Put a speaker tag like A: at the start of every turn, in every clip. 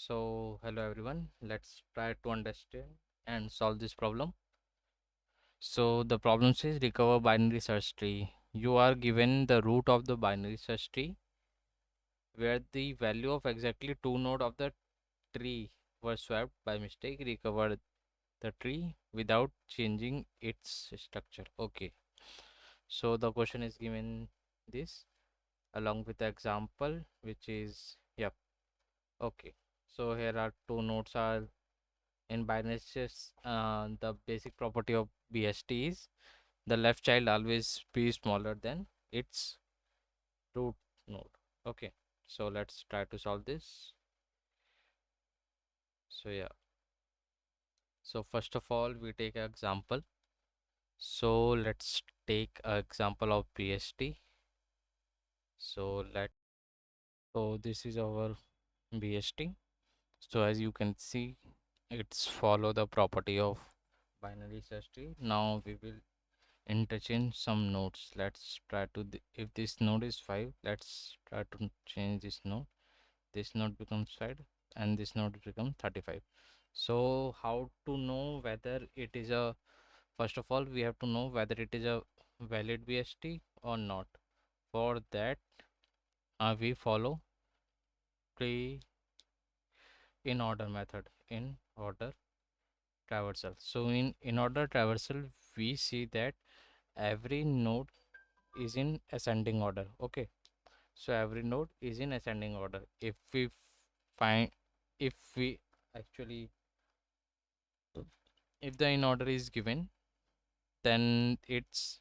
A: So, hello everyone. Let's try to understand and solve this problem. So, the problem says recover binary search tree. You are given the root of the binary search tree where the value of exactly two node of the tree were swapped by mistake. Recover the tree without changing its structure. Okay. So, the question is given this along with the example which is yep. Okay. So, here are two nodes are in binary search, the basic property of BST is the left child always be smaller than its root node. Okay, so let's try to solve this. So yeah, so first of all we take an example. So let's take an example of BST. So this is our BST. So as you can see, it's follow the property of binary search tree. Now we will interchange some nodes. Let's try to if this node is 5, let's try to change this node. This node becomes 5 and this node becomes 35. So how to know whether it is a, first of all we have to know whether it is a valid BST or not. For that we follow tree in order method, in order traversal. So in order traversal we see that every node is in ascending order. Okay, so every node is in ascending order. Find if we actually if the in order is given, then it's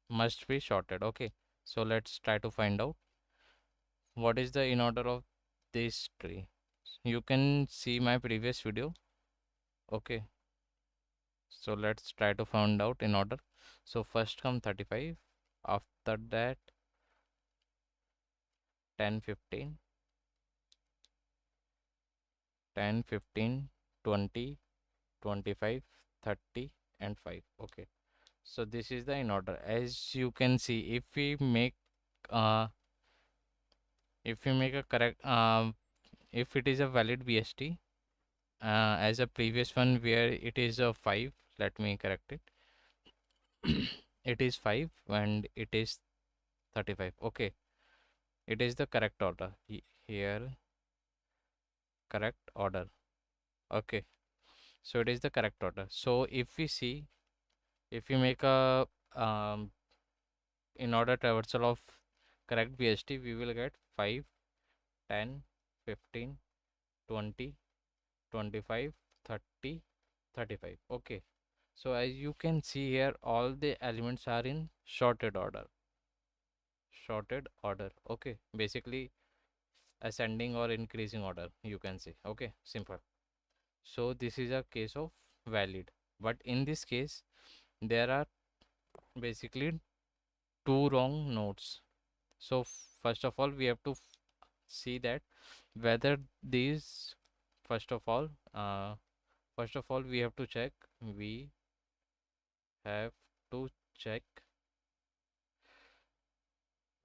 A: must be sorted. Okay, so let's try to find out what is the in order of this tree. You can see my previous video. Okay, so let's try to find out in order. So first come 35, after that 10 15, 10 15, 20, 25, 30 and 5. Okay, so this is the in order. As you can see, uh if we make a correct if it is a valid BST, as a previous one where it is a 5, let me correct it. It is 5 and it is 35. Okay, it is the correct order. Here correct order. Okay, so it is the correct order. So if we see, if we make a in order traversal of correct BST, we will get 5, 10, 15, 20, 25, 30, 35. Okay, so as you can see here, all the elements are in sorted order. Sorted order. Okay, basically ascending or increasing order, you can say. Okay, simple. So this is a case of valid, but in this case there are basically two wrong nodes. So first of all we have to see that whether these, first of all uh, first of all we have to check, we have to check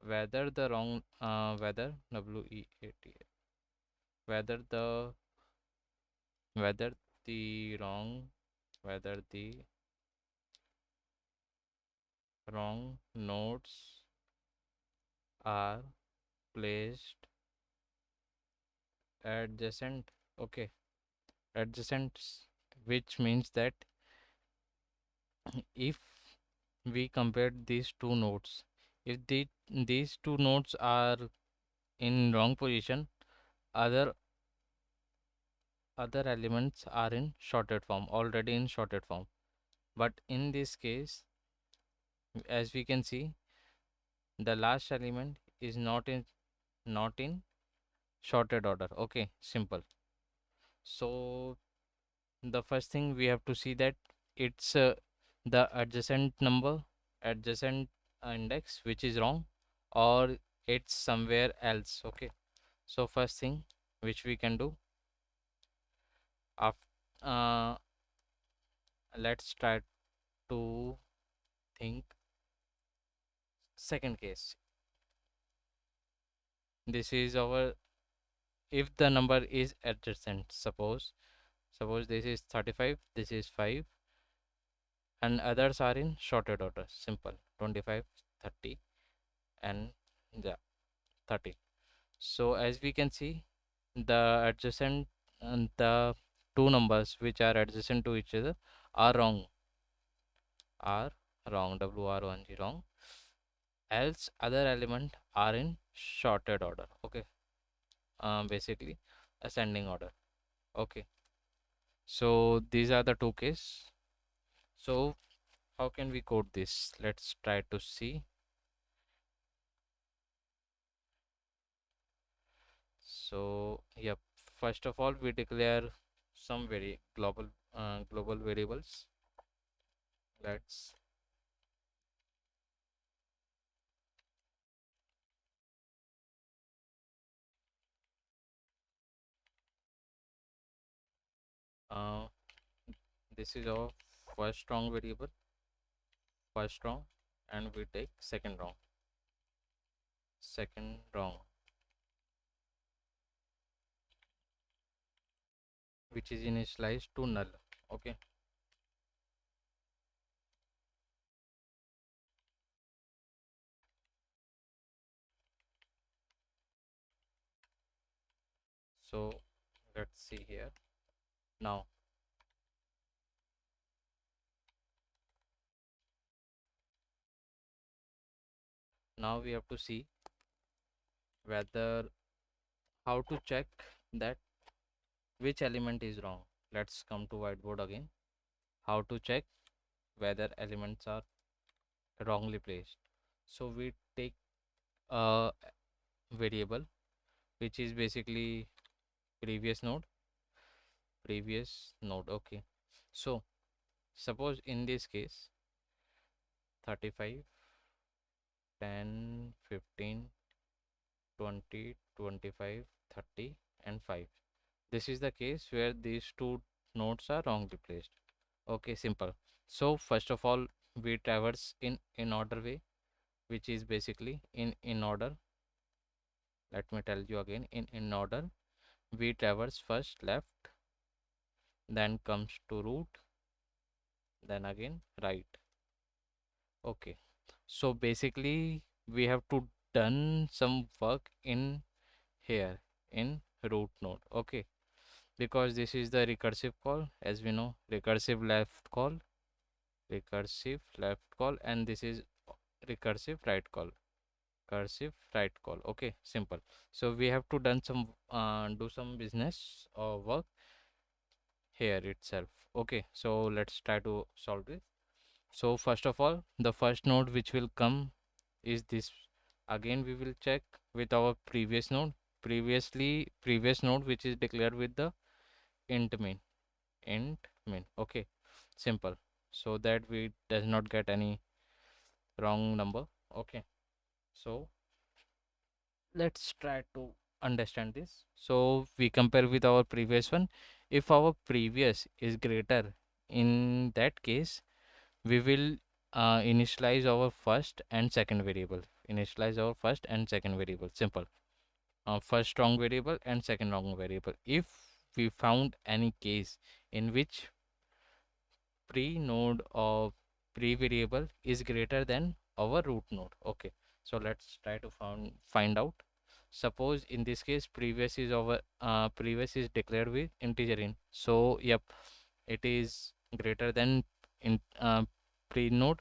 A: whether the wrong whether WEAT, whether the whether the wrong whether the wrong nodes are placed adjacent. Okay, adjacent, which means that if we compare these two nodes, if these two nodes are in wrong position, other other elements are in sorted form, already in sorted form. But in this case, as we can see, the last element is not in sorted order. Okay, simple. So the first thing we have to see that it's the adjacent index which is wrong, or it's somewhere else. Okay, so first thing which we can do after, let's try to think second case. This is our if the number is adjacent, suppose this is 35, this is 5, and others are in sorted order, simple, 25, 30, and yeah, 30. So as we can see, the adjacent and the two numbers which are adjacent to each other are wrong, are wrong, WR1G wrong, else other element are in sorted order. Okay, basically ascending order. Okay, so these are the two cases. So how can we code this? Let's try to see. So yep, first of all we declare some very global variables. Let's uh, this is our first strong variable, first wrong, and we take second wrong, which is initialized to null. Okay, so let's see here. Now we have to see whether how to check that which element is wrong. Let's come to whiteboard again. How to check whether elements are wrongly placed. So we take a variable which is basically previous node, okay. So suppose in this case 35, 10, 15, 20, 25, 30, and 5. This is the case where these two nodes are wrongly placed. Okay, simple. So first of all we traverse in order way, which is basically in order. Let me tell you again, in order we traverse first left, then comes to root, then again right. Okay, so basically we have to done some work in here in root node. Okay, because this is the recursive call, as we know, recursive left call, and this is recursive right call, okay, simple. So we have to done some do some business or work here itself. Okay, so let's try to solve this. So first of all, the first node which will come is this. Again we will check with our previous node, previous node which is declared with the int min, okay, simple, so that we does not get any wrong number. Okay, so let's try to understand this. So we compare with our previous one. If our previous is greater, in that case we will initialize our first and second variable, simple. First wrong variable and second wrong variable. If we found any case in which pre node or pre variable is greater than our root node, okay, so let's try to find out. Suppose in this case previous is declared with integer in, so yep, it is greater than in pre node.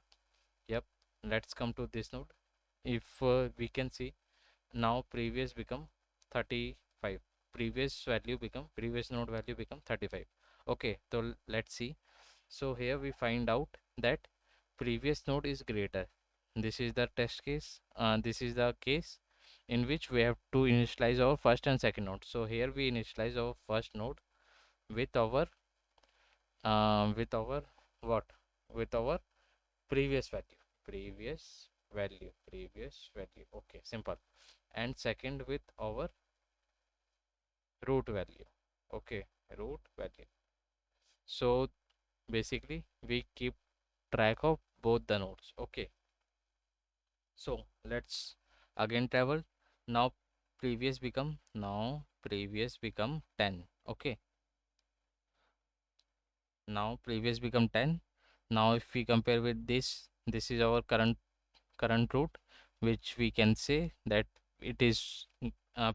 A: Yep, let's come to this node. If we can see, now previous become 35, previous node value become 35. Okay, so let's see. So here we find out that previous node is greater. This is the test case, this is the case in which we have to initialize our first and second node. So here we initialize our first node with our with our what, with our previous value, okay, simple. And second with our root value, okay, root value. So basically we keep track of both the nodes. Okay, so let's again travel. Now previous become, now previous become 10. Okay, now previous become 10. Now if we compare with this is our current root, which we can say that it is uh,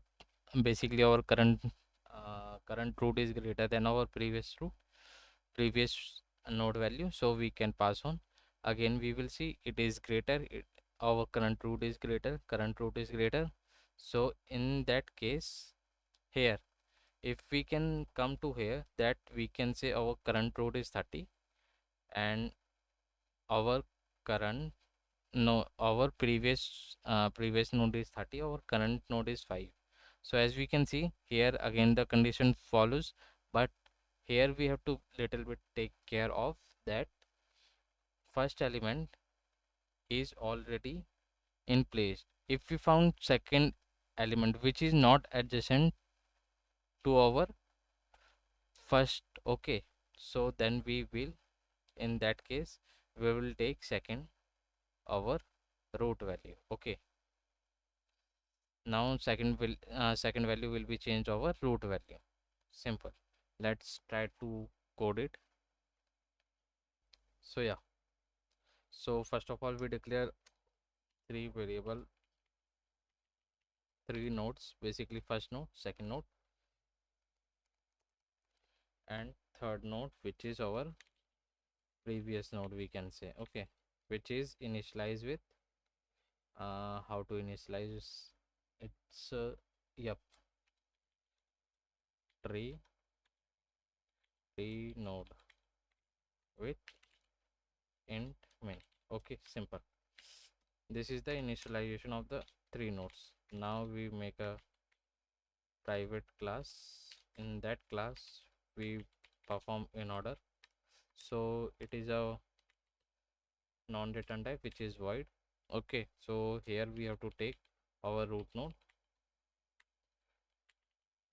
A: basically our current root is greater than our previous node value, so we can pass on. Again we will see it is greater, our current root is greater. So in that case, here if we can come to here, that we can say our current root is 30 and our current no our previous node is 30, our current node is 5. So as we can see here, again the condition follows, but here we have to little bit take care of that first element is already in place. If we found second element which is not adjacent to our first, okay, so then we will, in that case we will take second our root value. Okay, now second value will be changed over root value. Simple. Let's try to code it. So yeah, so first of all we declare three variable, three nodes, basically first node, second node, and third node, which is our previous node, we can say. Okay, which is initialized with how to initialize it's yep, tree node with int min. Okay, simple. This is the initialization of the three nodes. Now we make a private class. In that class we perform in order, so it is a non-return type which is void. Okay, so here we have to take our root node,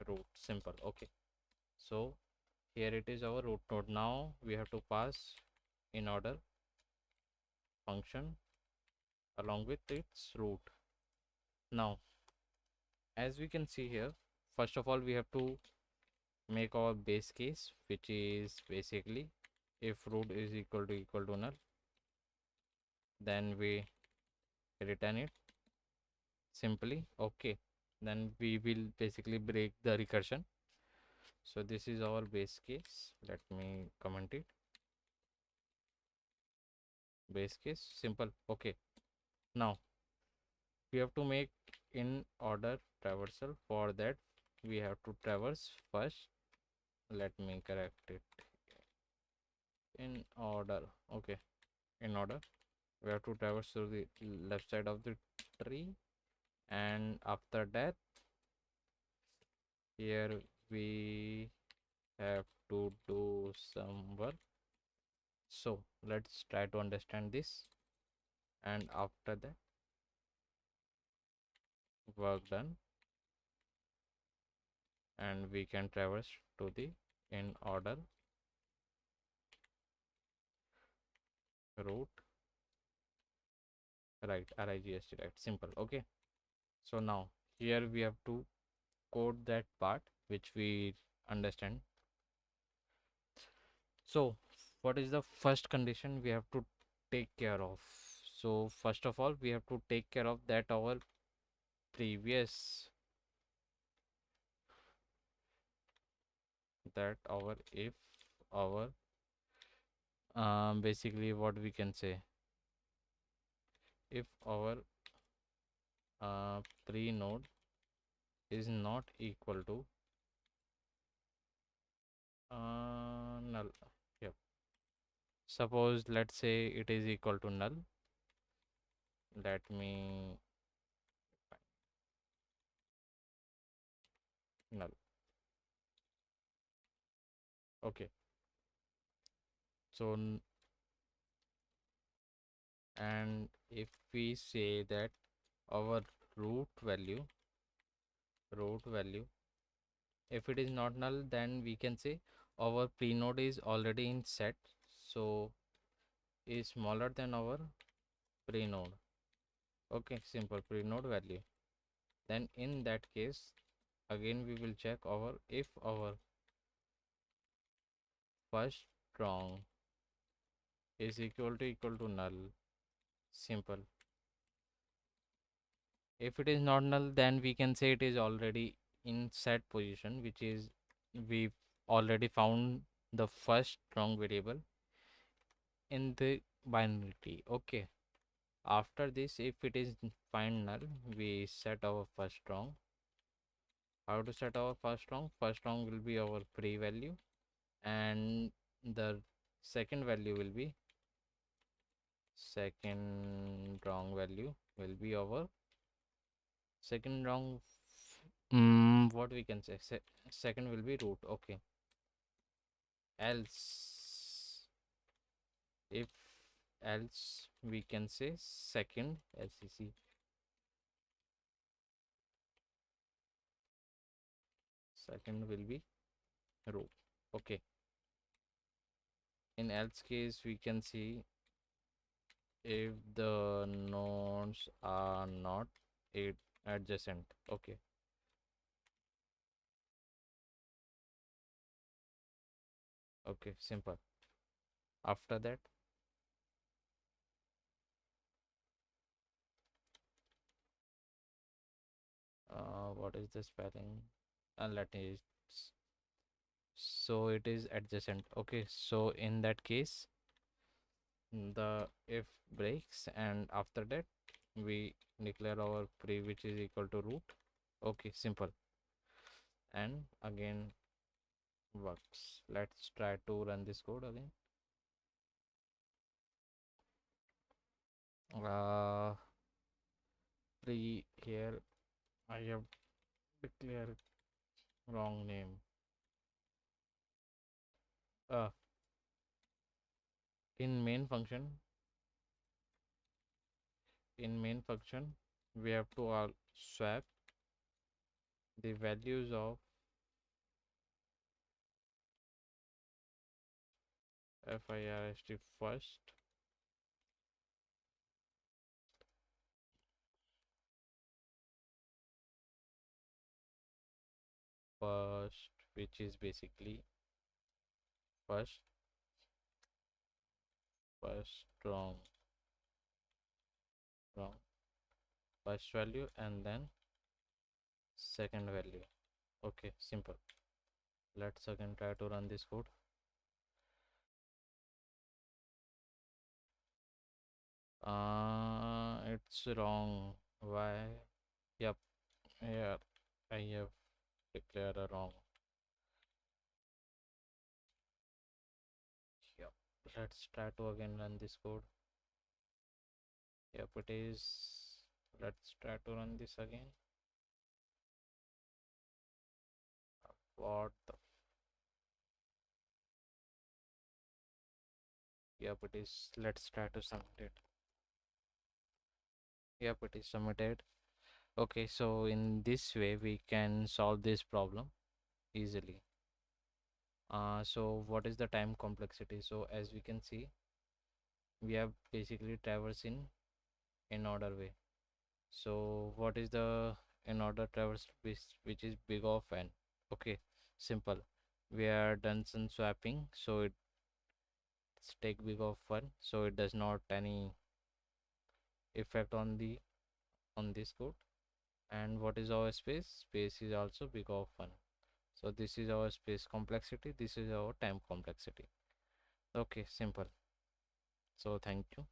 A: root, simple. Okay, so here it is our root node. Now we have to pass in order function along with its root. Now as we can see here, first of all we have to make our base case, which is basically if root is equal to null, then we return it simply. Okay, then we will basically break the recursion. So this is our base case. Let me comment it. Base case, simple. Okay, now we have to make in order traversal. For that we have to traverse first. Let me correct it. In order. Okay, in order we have to traverse to the left side of the tree, and after that here we have to do some work. So let's try to understand this, and after that work done, and we can traverse to the in order root, right, RIGST, right, simple. Okay, so now here we have to code that part which we understand. So what is the first condition we have to take care of? So first of all we have to take care of that our previous, that our if our basically what we can say, if our pre node is not equal to null. Yep, suppose let's say it is equal to null. Let me null. Okay, so and if we say that our root value, root value if it is not null, then we can say our pre-node is already in set, so is smaller than our pre-node. Okay, simple, pre-node value. Then in that case Again we will check our if our first strong is equal to null. Simple. If it is not null, then we can say it is already in set position, which is we've already found the first strong variable in the binary tree. Okay. After this, if it is find null, we set our first strong. How to set our first strong? First strong will be our pre value, and the second value will be second wrong value will be our second wrong. What we can say? Second will be root. Okay. Else, if else we can say second LCC. Second will be row. Okay. In else case, we can see if the nodes are not adjacent. Okay. Okay. Simple. After that, what is the spelling? Let me. So it is adjacent. Okay. So in that case, the if breaks, and after that we declare our pre, which is equal to root. Okay. Simple. And again works. Let's try to run this code again. uh Pre here I have declared wrong name. uh in main function, we have to swap the values of first first, which is basically first wrong wrong first value, and then second value. Okay. Simple. Let's again try to run this code. It's wrong. Why? Yep. Yeah, I have declared a wrong. Yep. Let's try to again run this code. Yep, it is. Let's try to run this again. What the? Yep, it is. Let's try to submit it. Yep, it is submitted. Okay, so in this way we can solve this problem easily. So what is the time complexity? So as we can see, we have basically traversing in order way. So what is the in order traverse which is big of n? Okay, simple. We are done some swapping, so it's take big of 1, so it does not any effect on the on this code. And what is our space? Space is also big of 1. So this is our space complexity, this is our time complexity. Okay, simple. So thank you.